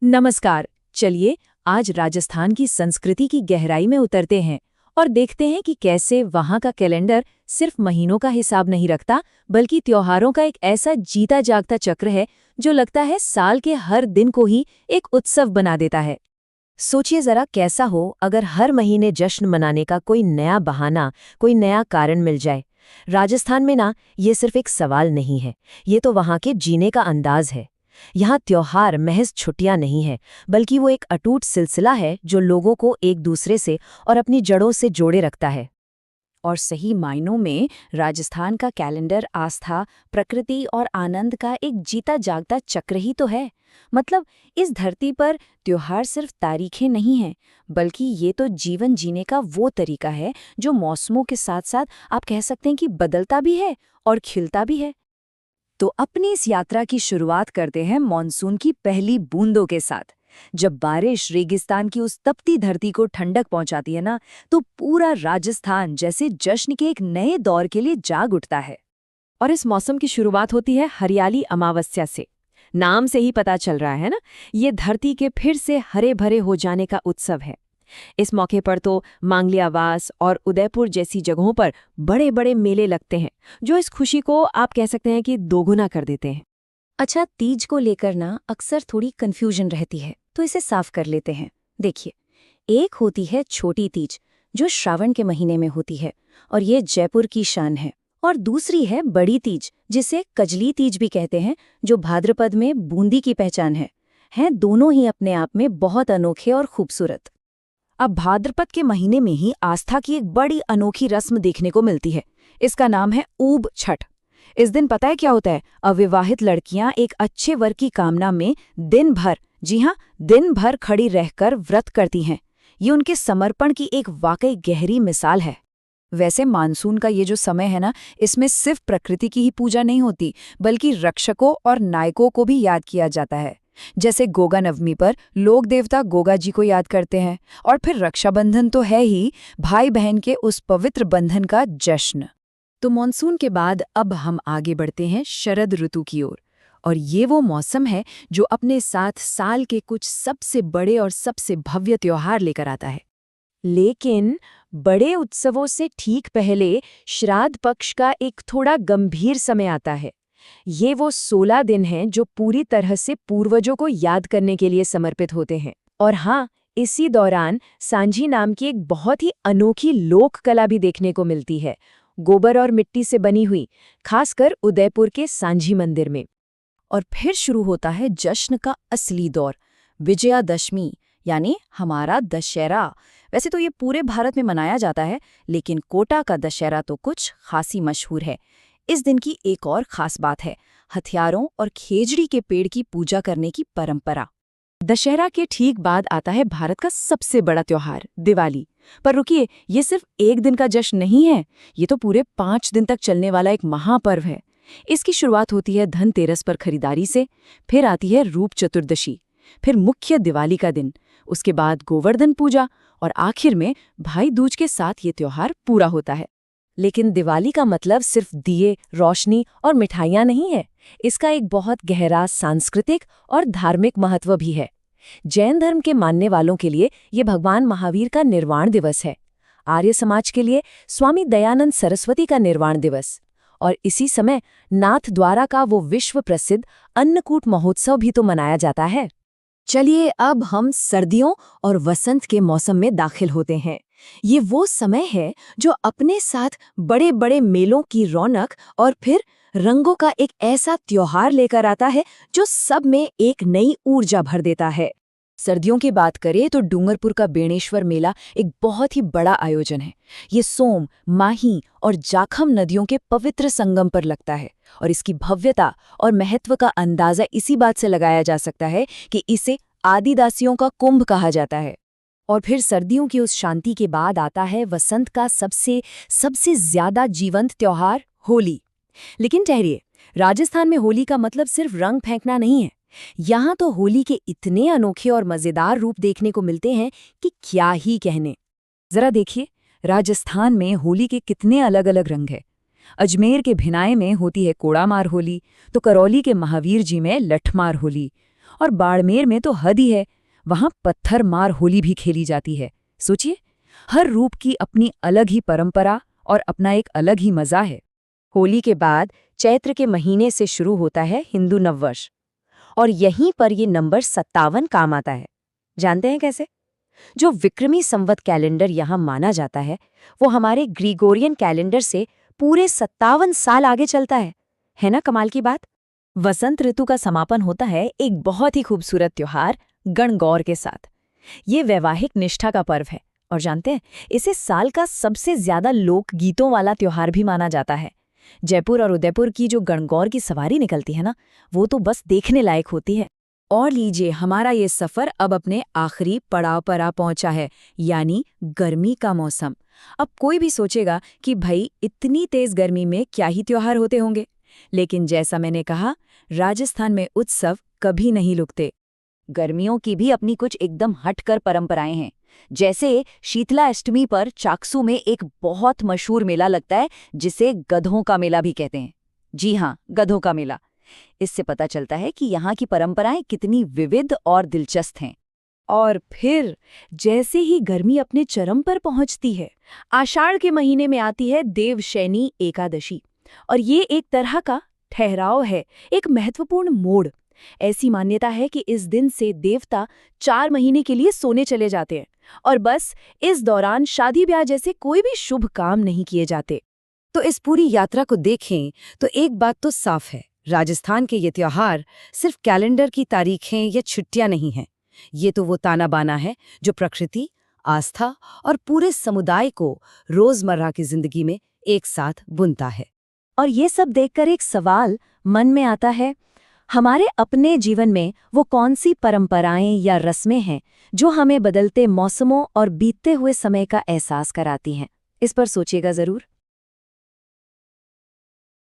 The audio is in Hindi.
नमस्कार। चलिए आज राजस्थान की संस्कृति की गहराई में उतरते हैं और देखते हैं कि कैसे वहाँ का कैलेंडर सिर्फ महीनों का हिसाब नहीं रखता, बल्कि त्योहारों का एक ऐसा जीता जागता चक्र है जो लगता है साल के हर दिन को ही एक उत्सव बना देता है। सोचिए जरा कैसा हो अगर हर महीने जश्न मनाने का कोई नया बहाना, कोई नया कारण मिल जाए। राजस्थान में ना ये सिर्फ एक सवाल नहीं है, ये तो वहाँ के जीने का अंदाज है। यहाँ त्योहार महज छुट्टियां नहीं है, बल्कि वो एक अटूट सिलसिला है जो लोगों को एक दूसरे से और अपनी जड़ों से जोड़े रखता है। और सही मायनों में राजस्थान का कैलेंडर आस्था, प्रकृति और आनंद का एक जीता जागता चक्र ही तो है। मतलब इस धरती पर त्योहार सिर्फ तारीखें नहीं हैं, बल्कि ये तो जीवन जीने का वो तरीका है जो मौसमों के साथ साथ आप कह सकते हैं कि बदलता भी है और खिलता भी है। तो अपनी इस यात्रा की शुरुआत करते हैं मॉनसून की पहली बूंदों के साथ। जब बारिश रेगिस्तान की उस तपती धरती को ठंडक पहुंचाती है ना, तो पूरा राजस्थान जैसे जश्न के एक नए दौर के लिए जाग उठता है। और इस मौसम की शुरुआत होती है हरियाली अमावस्या से। नाम से ही पता चल रहा है ना, ये धरती के फिर से हरे भरे हो जाने का उत्सव है। इस मौके पर तो मांगलियावास और उदयपुर जैसी जगहों पर बड़े बड़े मेले लगते हैं, जो इस खुशी को आप कह सकते हैं कि दोगुना कर देते हैं। अच्छा, तीज को लेकर ना अक्सर थोड़ी कंफ्यूजन रहती है, तो इसे साफ कर लेते हैं। देखिए, एक होती है छोटी तीज, जो श्रावण के महीने में होती है और ये जयपुर की शान है। और दूसरी है बड़ी तीज, जिसे कजली तीज भी कहते हैं, जो भाद्रपद में बूंदी की पहचान है। हैं दोनों ही अपने आप में बहुत अनोखे और खूबसूरत। अब भाद्रपद के महीने में ही आस्था की एक बड़ी अनोखी रस्म देखने को मिलती है। इसका नाम है ऊब छठ। इस दिन पता है क्या होता है? अविवाहित लड़कियां एक अच्छे वर की कामना में दिन भर, जी हाँ, दिन भर खड़ी रहकर व्रत करती हैं। ये उनके समर्पण की एक वाकई गहरी मिसाल है। वैसे मानसून का ये जो समय है ना, इसमें सिर्फ प्रकृति की ही पूजा नहीं होती, बल्कि रक्षकों और नायकों को भी याद किया जाता है। जैसे गोगा नवमी पर लोक देवता गोगा जी को याद करते हैं, और फिर रक्षाबंधन तो है ही, भाई बहन के उस पवित्र बंधन का जश्न। तो मॉनसून के बाद अब हम आगे बढ़ते हैं शरद ऋतु की ओर। और ये वो मौसम है जो अपने साथ साल के कुछ सबसे बड़े और सबसे भव्य त्योहार लेकर आता है। लेकिन बड़े उत्सवों से ठीक पहले श्राद्ध पक्ष का एक थोड़ा गंभीर समय आता है। ये वो 16 दिन हैं जो पूरी तरह से पूर्वजों को याद करने के लिए समर्पित होते हैं। और हाँ, इसी दौरान सांझी नाम की एक बहुत ही अनोखी लोक कला भी देखने को मिलती है, गोबर और मिट्टी से बनी हुई, खासकर उदयपुर के सांझी मंदिर में। और फिर शुरू होता है जश्न का असली दौर, विजयादशमी, यानी हमारा दशहरा। वैसे तो ये पूरे भारत में मनाया जाता है, लेकिन कोटा का दशहरा तो कुछ खासी मशहूर है। इस दिन की एक और खास बात है हथियारों और खेजड़ी के पेड़ की पूजा करने की परंपरा। दशहरा के ठीक बाद आता है भारत का सबसे बड़ा त्योहार, दिवाली। पर रुकिए, ये सिर्फ एक दिन का जश्न नहीं है, ये तो पूरे 5 दिन तक चलने वाला एक महापर्व है। इसकी शुरुआत होती है धनतेरस पर खरीदारी से, फिर आती है रूप चतुर्दशी, फिर मुख्य दिवाली का दिन, उसके बाद गोवर्धन पूजा, और आखिर में भाई दूज के साथ ये त्योहार पूरा होता है। लेकिन दिवाली का मतलब सिर्फ दिए, रोशनी और मिठाइयाँ नहीं है। इसका एक बहुत गहरा सांस्कृतिक और धार्मिक महत्व भी है। जैन धर्म के मानने वालों के लिए ये भगवान महावीर का निर्वाण दिवस है। आर्य समाज के लिए स्वामी दयानंद सरस्वती का निर्वाण दिवस। और इसी समय नाथ द्वारा का वो विश्व प्रसिद्ध अन्नकूट महोत्सव भी तो मनाया जाता है। चलिए अब हम सर्दियों और वसंत के मौसम में दाखिल होते हैं। ये वो समय है जो अपने साथ बड़े बड़े मेलों की रौनक और फिर रंगों का एक ऐसा त्योहार लेकर आता है जो सब में एक नई ऊर्जा भर देता है। सर्दियों की बात करें तो डूंगरपुर का बेणेश्वर मेला एक बहुत ही बड़ा आयोजन है। ये सोम, माही और जाखम नदियों के पवित्र संगम पर लगता है, और इसकी भव्यता और महत्व का अंदाजा इसी बात से लगाया जा सकता है कि इसे आदिवासियों का कुंभ कहा जाता है। और फिर सर्दियों की उस शांति के बाद आता है वसंत का सबसे ज्यादा जीवंत त्योहार, होली। लेकिन ठहरिए, राजस्थान में होली का मतलब सिर्फ रंग फेंकना नहीं है। यहाँ तो होली के इतने अनोखे और मजेदार रूप देखने को मिलते हैं कि क्या ही कहने। जरा देखिए, राजस्थान में होली के कितने अलग अलग रंग हैं। अजमेर के भिनाए में होती है कोड़ामार होली, तो करौली के महावीर जी में लठमार होली, और बाड़मेर में तो हद ही है, वहां पत्थर मार होली भी खेली जाती है। सोचिए, हर रूप की अपनी अलग ही परंपरा और अपना एक अलग ही मजा है। होली के बाद चैत्र के महीने से शुरू होता है हिंदू नववर्ष, और यहीं पर ये नंबर 57 काम आता है। जानते हैं कैसे? जो विक्रमी संवत कैलेंडर यहाँ माना जाता है, वो हमारे ग्रिगोरियन कैलेंडर से पूरे 57 साल आगे चलता है ना कमाल की बात? वसंत ऋतु का समापन होता है एक बहुत ही खूबसूरत त्योहार गणगौर के साथ। ये वैवाहिक निष्ठा का पर्व है, और जानते हैं, इसे साल का सबसे ज्यादा लोकगीतों वाला त्योहार भी माना जाता है। जयपुर और उदयपुर की जो गणगौर की सवारी निकलती है ना, वो तो बस देखने लायक होती है। और लीजिए, हमारा ये सफर अब अपने आखिरी पड़ाव पर आ पहुंचा है, यानी गर्मी का मौसम। अब कोई भी सोचेगा कि भाई इतनी तेज गर्मी में क्या ही त्योहार होते होंगे, लेकिन जैसा मैंने कहा, राजस्थान में उत्सव कभी नहीं रुकते। गर्मियों की भी अपनी कुछ एकदम हटकर परंपराएं हैं। जैसे शीतला अष्टमी पर चाकसू में एक बहुत मशहूर मेला लगता है, जिसे गधों का मेला भी कहते हैं। जी हाँ, गधों का मेला। इससे पता चलता है कि यहाँ की परंपराएं कितनी विविध और दिलचस्प हैं। और फिर जैसे ही गर्मी अपने चरम पर पहुंचती है, आषाढ़ के महीने में आती है देवशयनी एकादशी, और ये एक तरह का ठहराव है, एक महत्वपूर्ण मोड़। ऐसी मान्यता है कि इस दिन से देवता 4 महीने के लिए सोने चले जाते हैं, और बस इस दौरान शादी ब्याह जैसे कोई भी शुभ काम नहीं किए जाते। तो इस पूरी यात्रा को देखें तो एक बात तो साफ है, राजस्थान के ये त्योहार सिर्फ कैलेंडर की तारीखें या छुट्टियां नहीं हैं। ये तो वो ताना बाना है जो प्रकृति, आस्था और पूरे समुदाय को रोजमर्रा की जिंदगी में एक साथ बुनता है। और ये सब देखकर एक सवाल मन में आता है, हमारे अपने जीवन में वो कौन सी परंपराएं या रस्में हैं जो हमें बदलते मौसमों और बीतते हुए समय का एहसास कराती हैं? इस पर सोचिएगा जरूर।